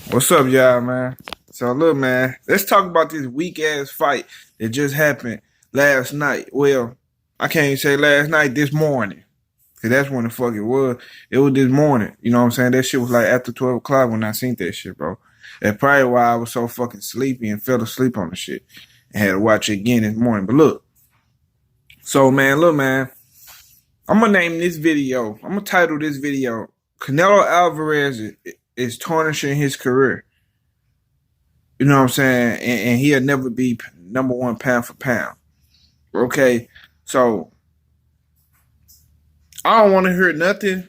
What's up, y'all, man? So, look, man, let's talk about this weak ass fight that just happened last night. Well, I can't even say last night, this morning. Cause that's when the fuck it was. It was this morning. You know what I'm saying? That shit was like after 12 o'clock when I seen that shit, bro. That's probably why I was so fucking sleepy and fell asleep on the shit. And had to watch it again this morning. But look. So, man, look, man. I'm gonna name this video. I'm gonna title this video, Canelo Alvarez is tarnishing his career. You know what I'm saying? And he'll never be number one pound for pound. Okay? So, I don't want to hear nothing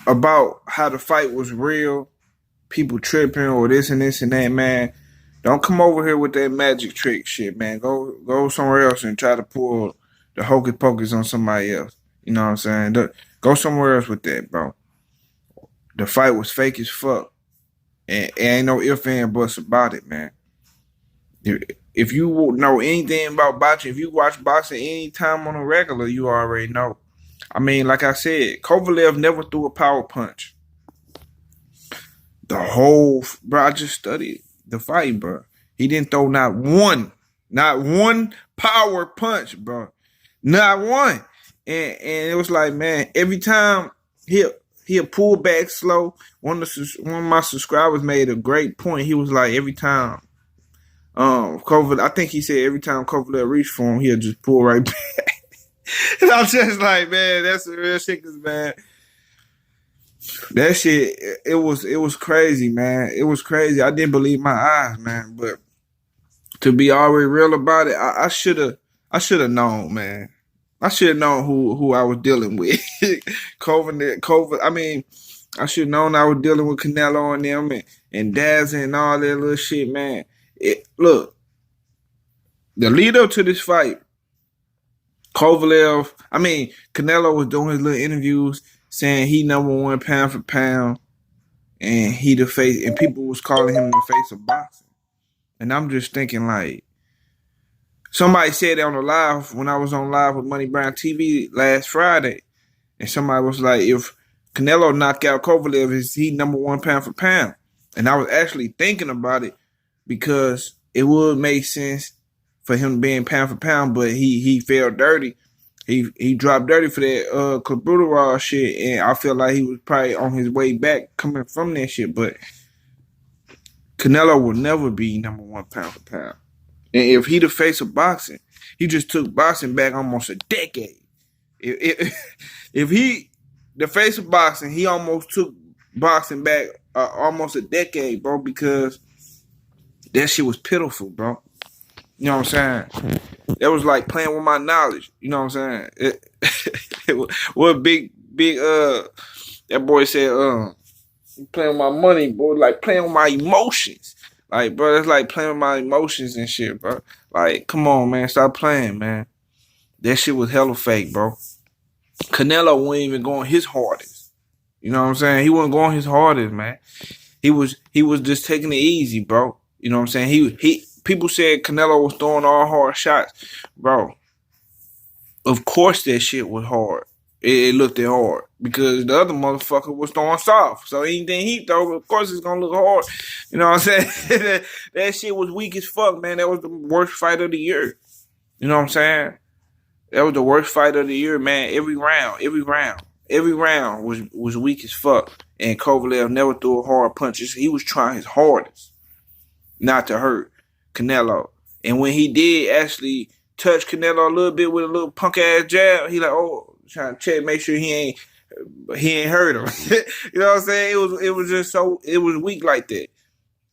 about how the fight was real, people tripping or this and this and that, man. Don't come over here with that magic trick shit, man. Go somewhere else and try to pull the hocus pocus on somebody else. You know what I'm saying? Go somewhere else with that, bro. The fight was fake as fuck. And ain't no ifs and buts about it, man. If you know anything about boxing, if you watch boxing any time on a regular, you already know. I mean, like I said, Kovalev never threw a power punch. Bro, I just studied the fight, bro. He didn't throw not one power punch, bro. Not one. And it was like, man, every time he'll pull back slow. One of my subscribers made a great point. He was like, every time I think he said every time Kovalev reached for him, he'll just pull right back. And I'm just like, man, that's the real shit, cause man, that shit, it was crazy, man. It was crazy. I didn't believe my eyes, man. But to be already real about it, I should have known, man. I should have known who I was dealing with. COVID. I mean, I should have known I was dealing with Canelo and them and Daz and all that little shit, man. Look, the lead up to this fight, Canelo was doing his little interviews saying he number one pound for pound and he the face, and people was calling him the face of boxing. And I'm just thinking, like, somebody said it on the live when I was on live with Money Brown TV last Friday. And somebody was like, if Canelo knocked out Kovalev, is he number one pound for pound? And I was actually thinking about it because it would make sense for him being pound for pound, but he fell dirty. He dropped dirty for that Club shit, and I feel like he was probably on his way back coming from that shit. But Canelo will never be number one pound for pound. And if he the face of boxing, he just took boxing back almost a decade. If he the face of boxing, he almost took boxing back almost a decade, bro, because that shit was pitiful, bro. You know what I'm saying? That was like playing with my knowledge. You know what I'm saying? What big that boy said, playing with my money, boy, like playing with my emotions. Like, bro, it's like playing with my emotions and shit, bro. Like, come on, man, stop playing, man. That shit was hella fake, bro. Canelo wasn't even going his hardest. You know what I'm saying? He wasn't going his hardest, man. He was just taking it easy, bro. You know what I'm saying? People said Canelo was throwing all hard shots. Bro, of course that shit was hard. It looked hard because the other motherfucker was throwing soft. So anything he throw, of course it's going to look hard. You know what I'm saying? That shit was weak as fuck, man. That was the worst fight of the year. You know what I'm saying? That was the worst fight of the year, man. Every round was weak as fuck. And Kovalev never threw a hard punch. He was trying his hardest not to hurt Canelo. And when he did actually touch Canelo a little bit with a little punk ass jab, he like, oh, trying to check, make sure he ain't hurt him. You know what I'm saying? It was weak like that.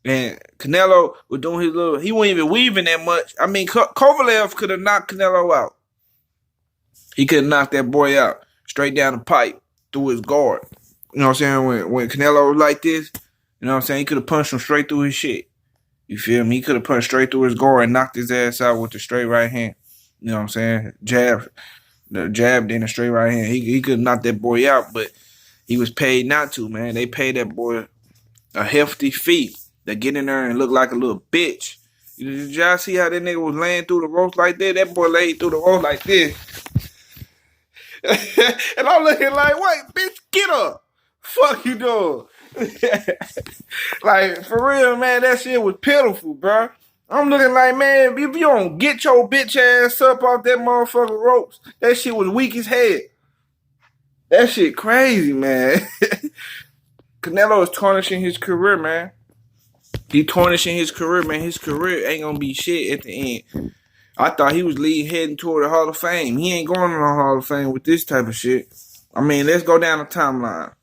And Canelo was doing his little, he wasn't even weaving that much. I mean, Kovalev could have knocked Canelo out. He could have knocked that boy out straight down the pipe through his guard. You know what I'm saying? When Canelo was like this, you know what I'm saying? He could have punched him straight through his shit. You feel me? He could have punched straight through his guard and knocked his ass out with the straight right hand. You know what I'm saying? Jabbed in a straight right hand. He could have knocked that boy out, but he was paid not to, man. They paid that boy a hefty fee to get in there and look like a little bitch. Did y'all see how that nigga was laying through the ropes like that? That boy laid through the ropes like this. And I'm looking like, wait, bitch, get up. Fuck you doing? Like, for real, man, that shit was pitiful, bro. I'm looking like, man, if you don't get your bitch ass up off that motherfucking ropes, that shit was weak as hell. That shit crazy, man. Canelo is tarnishing his career, man. He tarnishing his career, man. His career ain't gonna be shit at the end. I thought he was heading toward the Hall of Fame. He ain't going to the Hall of Fame with this type of shit. I mean, let's go down the timeline.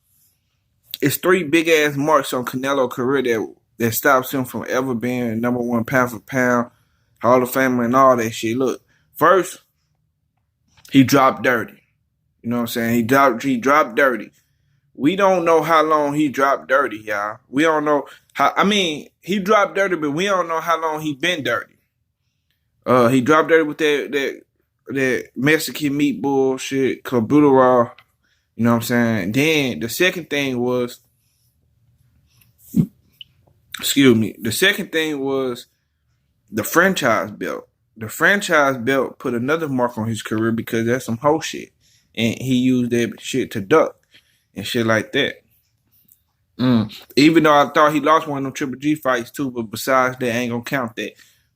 It's 3 big ass marks on Canelo's career that stops him from ever being #1 pound for pound, Hall of Famer, and all that shit. Look, first, he dropped dirty. You know what I'm saying? He dropped dirty. We don't know how long he dropped dirty, y'all. We don't know how. I mean, he dropped dirty, but we don't know how long he been dirty. He dropped dirty with that Mexican meat bullshit, caboodle. You know what I'm saying? Then the second thing was, the second thing was the franchise belt. The franchise belt put another mark on his career because that's some hoe shit. And he used that shit to duck and shit like that. Even though I thought he lost one of them Triple G fights too, but besides that, I ain't gonna count that.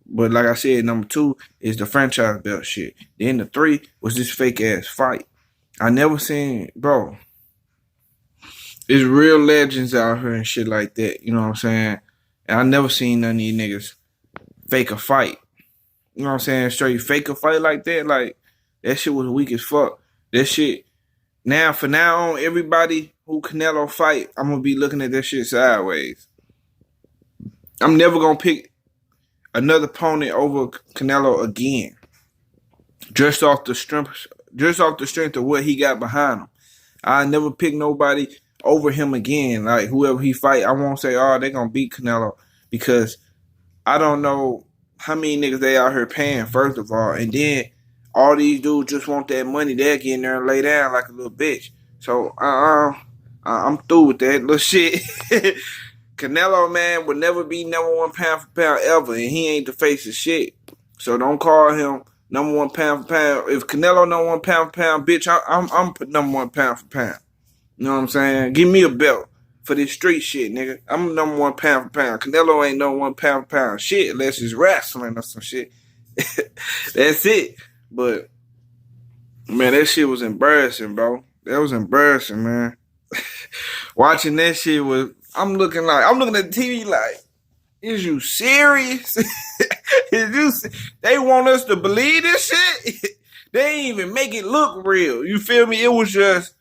But like I said, number 2 is the franchise belt shit. Then the 3 was this fake ass fight. I never seen, bro. There's real legends out here and shit like that. You know what I'm saying? And I never seen none of these niggas fake a fight. You know what I'm saying? Straight fake a fight like that. Like, that shit was weak as fuck. That shit, from now on, everybody who Canelo fight, I'm going to be looking at that shit sideways. I'm never going to pick another opponent over Canelo again. Just off the strength of what he got behind him. I never pick nobody over him again. Like, whoever he fight, I won't say, oh, they're going to beat Canelo, because I don't know how many niggas they out here paying, first of all. And then all these dudes just want that money. They'll get in there and lay down like a little bitch. So, I'm through with that little shit. Canelo, man, would never be #1 pound for pound ever, and he ain't the face of shit. So don't call him #1 pound for pound. If Canelo #1 pound for pound, bitch, I'm #1 pound for pound. You know what I'm saying? Give me a belt for this street shit, nigga. I'm #1 pound for pound. Canelo ain't #1 pound for pound shit unless it's wrestling or some shit. That's it. But man, that shit was embarrassing, bro. That was embarrassing, man. Watching that shit I'm looking at the TV like, is you serious? They want us to believe this shit? They ain't even make it look real. You feel me? It was just,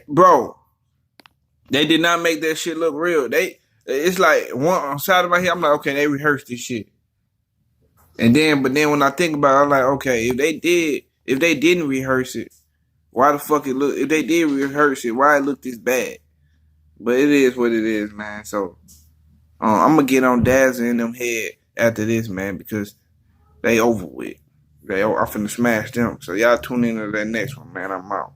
bro. They did not make that shit look real. It's like one side of my head, I'm like, okay, they rehearsed this shit. But then when I think about it, I'm like, okay, if they didn't rehearse it, why the fuck it look? If they did rehearse it, why it look this bad? But it is what it is, man. So I'm gonna get on Dazza and them head after this, man, because they over with. I'm finna smash them. So y'all tune into that next one, man. I'm out.